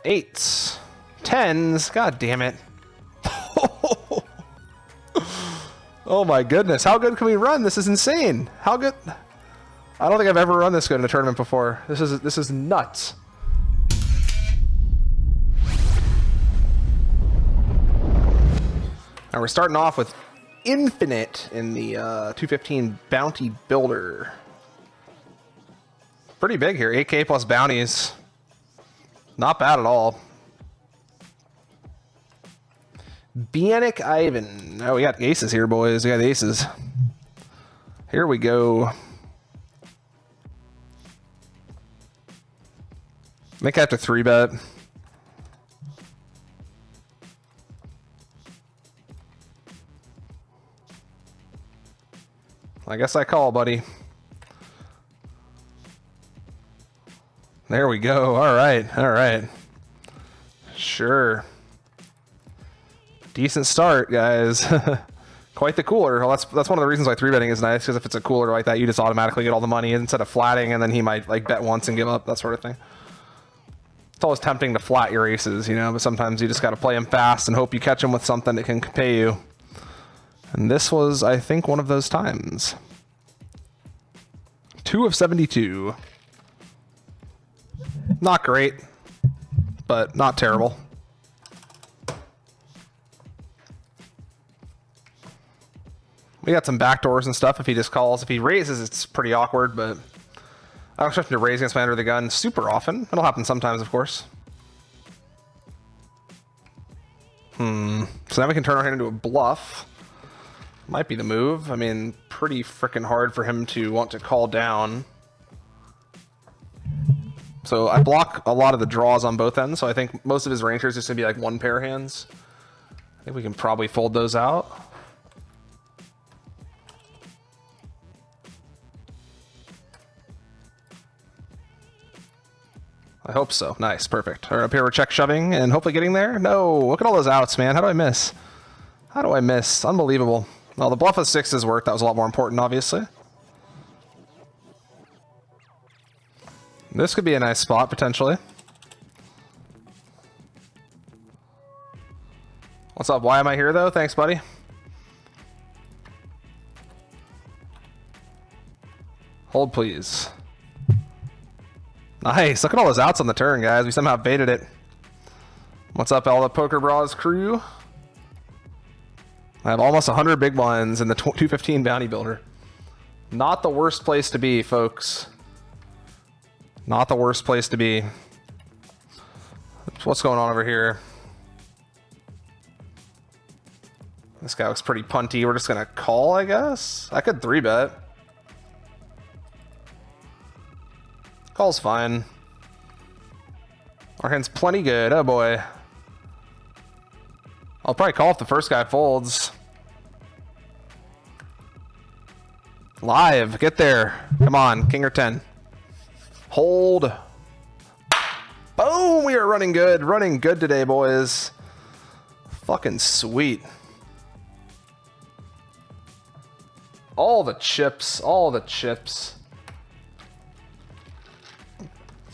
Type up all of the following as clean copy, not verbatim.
8s, 10s. God damn it. Oh my goodness. How good can we run? This is insane. How good? I don't think I've ever run this good in a tournament before. This is nuts. Now we're starting off with Infinite in the 215 Bounty Builder. Pretty big here, 8K plus bounties. Not bad at all. Bionic Ivan. Oh, we got aces here, boys. We got aces. Here we go. I think I have to 3-bet. I guess I call, buddy. There we go. All right. All right. Sure. Decent start, guys. Quite the cooler. Well, that's one of the reasons why 3-betting is nice, because if it's a cooler like that, you just automatically get all the money instead of flatting, and then he might like bet once and give up, that sort of thing. It's always tempting to flat your aces, you know, but sometimes you just got to play them fast and hope you catch them with something that can pay you. And this was, I think, one of those times. 2 of 72. Not great, but not terrible. We got some backdoors and stuff if he just calls. If he raises, it's pretty awkward, but I don't expect him to raise against my under the gun super often. It'll happen sometimes, of course. So now we can turn our hand into a bluff. Might be the move. I mean, pretty freaking hard for him to want to call down. So I block a lot of the draws on both ends, so I think most of his range here is just going to be like one pair hands. I think we can probably fold those out. I hope so. Nice. Perfect. All right, up here we're check shoving and hopefully getting there. No, look at all those outs, man. How do I miss? How do I miss? Unbelievable. Well, the bluff of 6s worked. That was a lot more important, obviously. This could be a nice spot, potentially. What's up? Why am I here, though? Thanks, buddy. Hold, please. Nice. Look at all those outs on the turn, guys. We somehow baited it. What's up, all the Poker Bras crew? I have almost 100 big blinds in the 215 Bounty Builder. Not the worst place to be, folks. Not the worst place to be. What's going on over here? This guy looks pretty punty. We're just going to call, I guess. I could 3-bet. Call's fine. Our hand's plenty good. Oh, boy. I'll probably call if the first guy folds. Live. Get there. Come on. King or 10. Hold. Boom. We are running good. Running good today, boys. Fucking sweet. All the chips. All the chips.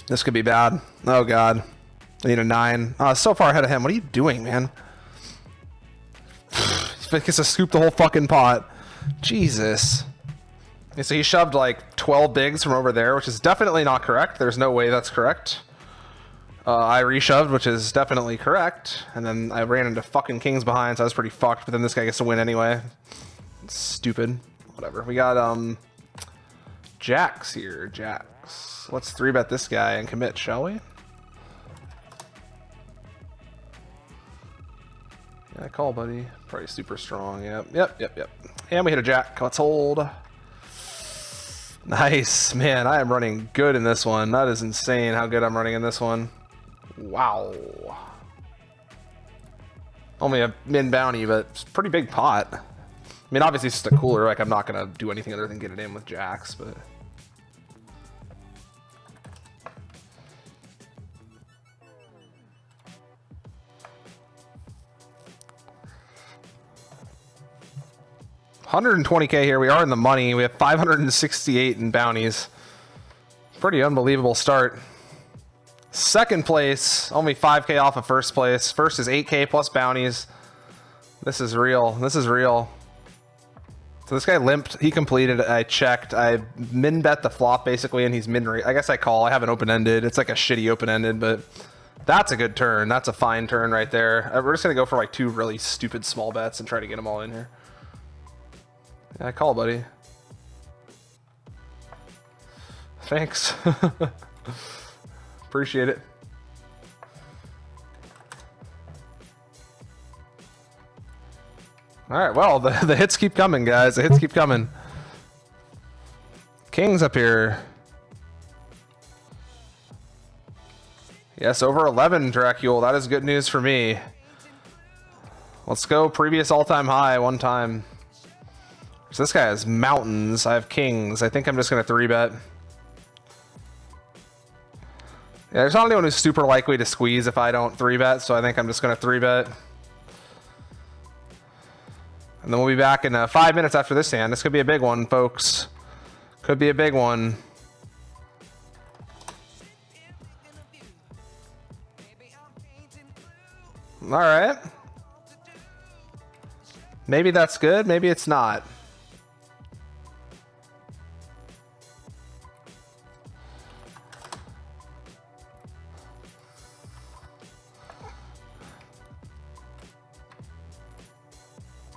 This could be bad. Oh, God. I need a 9. So far ahead of him. What are you doing, man? He gets to scoop the whole fucking pot. Jesus. Okay, so he shoved like 12 bigs from over there, which is definitely not correct. There's no way that's correct. I reshoved, which is definitely correct. And then I ran into fucking kings behind, so I was pretty fucked. But then this guy gets to win anyway. It's stupid. Whatever. We got jacks here. Jacks. Let's 3-bet this guy and commit, shall we? Yeah, call, buddy. Probably super strong. Yep. And we hit a jack. Let's hold. Nice. Man, I am running good in this one. That is insane how good I'm running in this one. Wow. Only a min bounty, but it's a pretty big pot. I mean, obviously it's just a cooler. Like, I'm not going to do anything other than get it in with jacks, but... $120K here. We are in the money. We have 568 in bounties. Pretty unbelievable start. Second place, only 5K off of first place. First is 8K plus bounties. This is real. This is real. So this guy limped. He completed. I checked. I min bet the flop basically, and he's min. I guess I call. I have an open ended. It's like a shitty open ended, but that's a good turn. That's a fine turn right there. We're just gonna go for like 2 really stupid small bets and try to get them all in here. Yeah, I call, buddy. Thanks. Appreciate it. All right, well, the hits keep coming, guys. The hits keep coming. Kings up here. Yes, over 11, Dracule. That is good news for me. Let's go previous all-time high one time. So this guy has mountains. I have kings. I think I'm just going to 3-bet. Yeah, there's not anyone who's super likely to squeeze if I don't 3-bet, so I think I'm just going to 3-bet. And then we'll be back in 5 minutes after this hand. This could be a big one, folks. Could be a big one. All right. Maybe that's good. Maybe it's not.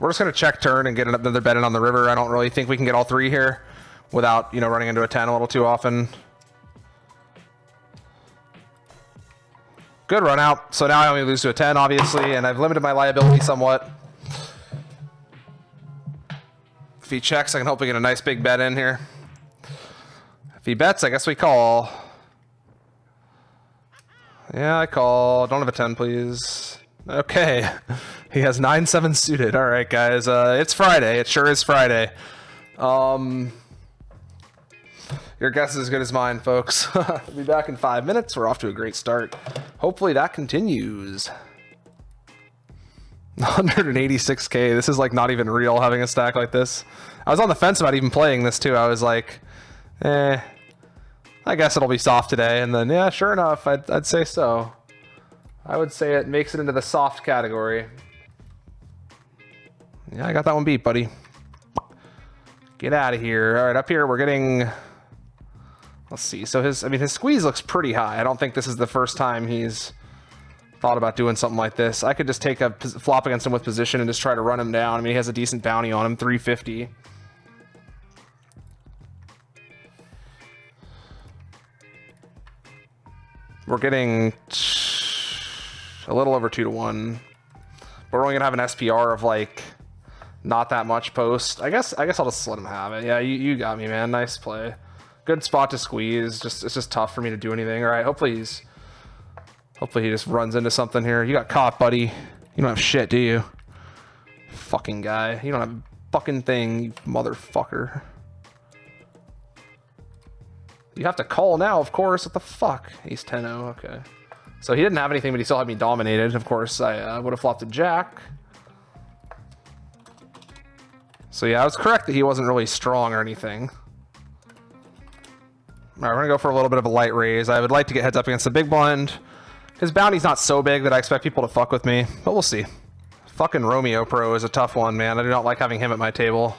We're just going to check turn and get another bet in on the river. I don't really think we can get all 3 here without, you know, running into a 10 a little too often. Good run out. So now I only lose to a 10, obviously, and I've limited my liability somewhat. If he checks, I can hopefully get a nice big bet in here. If he bets, I guess we call. Yeah, I call. Don't have a 10, please. Okay. He has 9-7 suited. All right, guys. It's Friday. It sure is Friday. Your guess is as good as mine, folks. We'll be back in 5 minutes. We're off to a great start. Hopefully that continues. 186K. This is like not even real having a stack like this. I was on the fence about even playing this too. I was like, I guess it'll be soft today. And then, yeah, sure enough, I'd say so. I would say it makes it into the soft category. Yeah, I got that one beat, buddy. Get out of here. All right, up here we're getting... Let's see. So his squeeze looks pretty high. I don't think this is the first time he's thought about doing something like this. I could just take a flop against him with position and just try to run him down. I mean, he has a decent bounty on him, 350. We're getting a little over 2-1, but we're only gonna have an SPR of like not that much post. I guess I'll just let him have it. Yeah, you got me, man. Nice play. Good spot to squeeze. It's just tough for me to do anything. All right, hopefully he just runs into something here. You got caught, buddy. You don't have shit, do you? Fucking guy. You don't have a fucking thing, you motherfucker. You have to call now, of course. What the fuck? Ace 10-0. Okay. So he didn't have anything, but he still had me dominated. Of course, I would have flopped a jack. So yeah, I was correct that he wasn't really strong or anything. All right, we're gonna go for a little bit of a light raise. I would like to get heads up against the big blind. His bounty's not so big that I expect people to fuck with me, but we'll see. Fucking Romeo Pro is a tough one, man. I do not like having him at my table.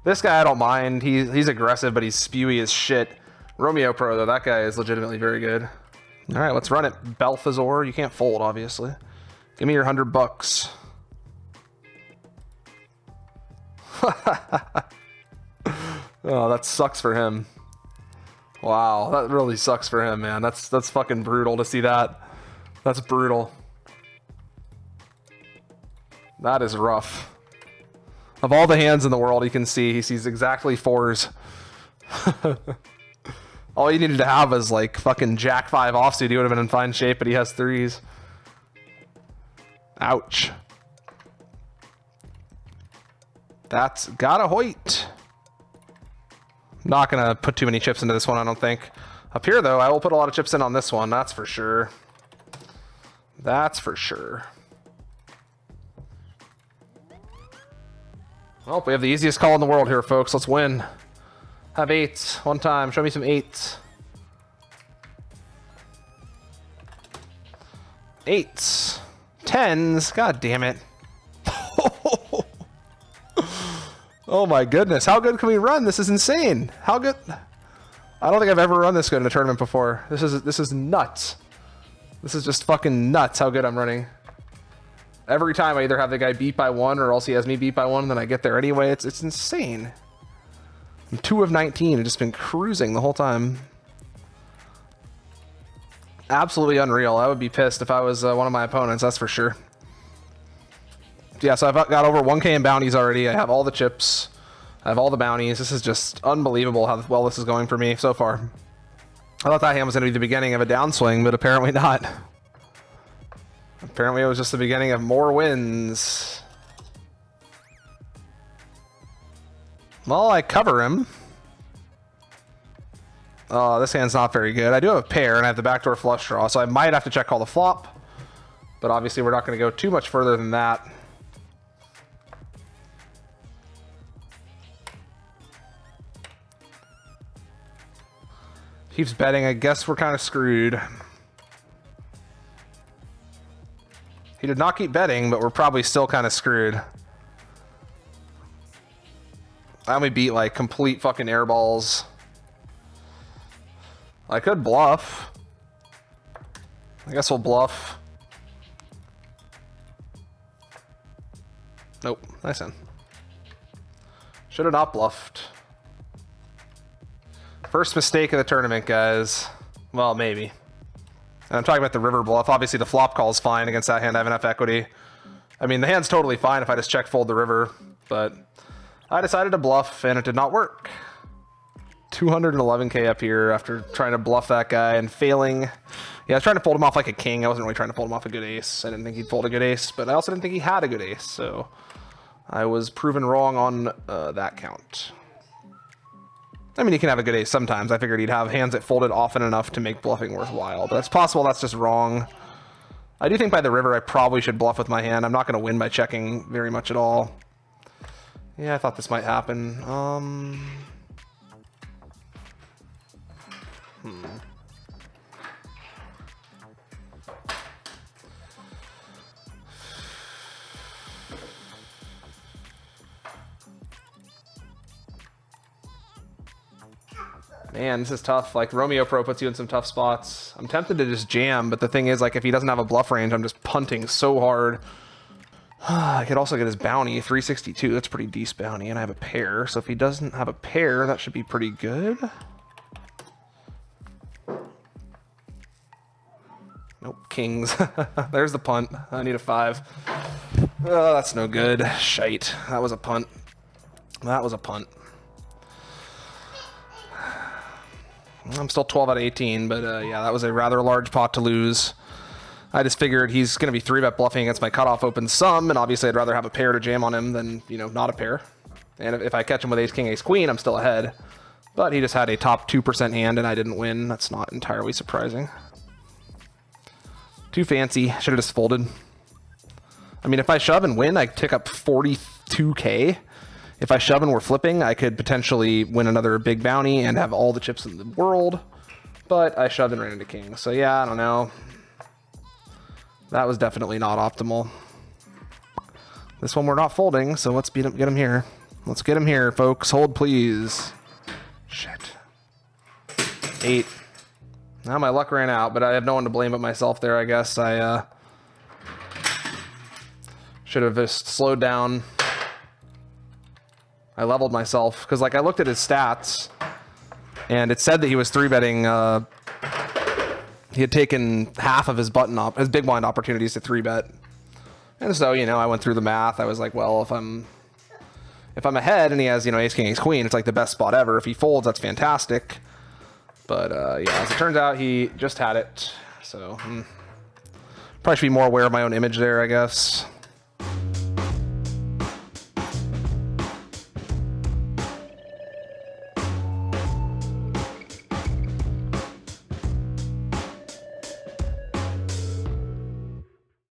This guy I don't mind. He's aggressive, but he's spewy as shit. Romeo Pro, though, that guy is legitimately very good. All right, let's run it. Balthazar, you can't fold, obviously. Give me your $100. Oh, that sucks for him. Wow, that really sucks for him, man. That's fucking brutal to see that. That's brutal. That is rough. Of all the hands in the world he can see, he sees exactly 4s. All you needed to have was like fucking Jack 5 offsuit. He would have been in fine shape, but he has 3s. Ouch. That's gotta hoit. Not gonna put too many chips into this one, I don't think. Up here, though, I will put a lot of chips in on this one. That's for sure. That's for sure. Well, we have the easiest call in the world here, folks. Let's win. Have 8s one time. Show me some 8s. 8s, 10s. God damn it. Oh my goodness. How good can we run? This is insane. How good? I don't think I've ever run this good in a tournament before. This is nuts. This is just fucking nuts how good I'm running. Every time I either have the guy beat by 1 or else he has me beat by 1, and then I get there anyway. It's insane. I'm 2 of 19. I've just been cruising the whole time. Absolutely unreal. I would be pissed if I was one of my opponents, that's for sure. Yeah, so I've got over 1K in bounties already. I have all the chips. I have all the bounties. This is just unbelievable how well this is going for me so far. I thought that hand was going to be the beginning of a downswing, but apparently not. Apparently it was just the beginning of more wins. Well, I cover him. Oh, this hand's not very good. I do have a pair, and I have the backdoor flush draw, so I might have to check call the flop. But obviously we're not going to go too much further than that. Keeps betting. I guess we're kind of screwed. He did not keep betting, but we're probably still kind of screwed. I only beat like complete fucking airballs. I could bluff. I guess we'll bluff. Nope, nice hand. Should have not bluffed. First mistake of the tournament, guys. Well, maybe. And I'm talking about the river bluff. Obviously, the flop call is fine against that hand. I have enough equity. I mean, the hand's totally fine if I just check fold the river, but I decided to bluff, and it did not work. 211K up here after trying to bluff that guy and failing. Yeah, I was trying to fold him off like a king. I wasn't really trying to fold him off a good ace. I didn't think he'd fold a good ace, but I also didn't think he had a good ace, so I was proven wrong on that count. I mean, he can have a good ace sometimes. I figured he'd have hands that folded often enough to make bluffing worthwhile, but it's possible that's just wrong. I do think by the river I probably should bluff with my hand. I'm not going to win by checking very much at all. Yeah, I thought this might happen. Man, this is tough. Like, Romeo Pro puts you in some tough spots. I'm tempted to just jam, but the thing is, like, if he doesn't have a bluff range, I'm just punting so hard. I could also get his bounty, 362. That's pretty decent bounty, and I have a pair. So if he doesn't have a pair, that should be pretty good. Nope, kings. There's the punt. I need a 5. Oh, that's no good. Shite. That was a punt. That was a punt. I'm still 12 out of 18, but yeah, that was a rather large pot to lose. I just figured he's going to be 3-bet bluffing against my cutoff open sum, and obviously I'd rather have a pair to jam on him than, you know, not a pair. And if I catch him with ace, king, ace, queen, I'm still ahead. But he just had a top 2% hand, and I didn't win. That's not entirely surprising. Too fancy. Should have just folded. I mean, if I shove and win, I tick up 42K. If I shove and we're flipping, I could potentially win another big bounty and have all the chips in the world. But I shoved and ran into king. So yeah, I don't know. That was definitely not optimal. This one we're not folding, so let's get him here. Let's get him here, folks. Hold, please. Shit. 8. Now my luck ran out, but I have no one to blame but myself there, I guess. I should have just slowed down. I leveled myself because, like, I looked at his stats and it said that he was 3-betting. He had taken half of his his big blind opportunities to 3-bet. And so, you know, I went through the math. I was like, well, if I'm ahead and he has, you know, ace, king, ace, queen, it's like the best spot ever. If he folds, that's fantastic. But yeah, as it turns out, he just had it. So probably should be more aware of my own image there, I guess.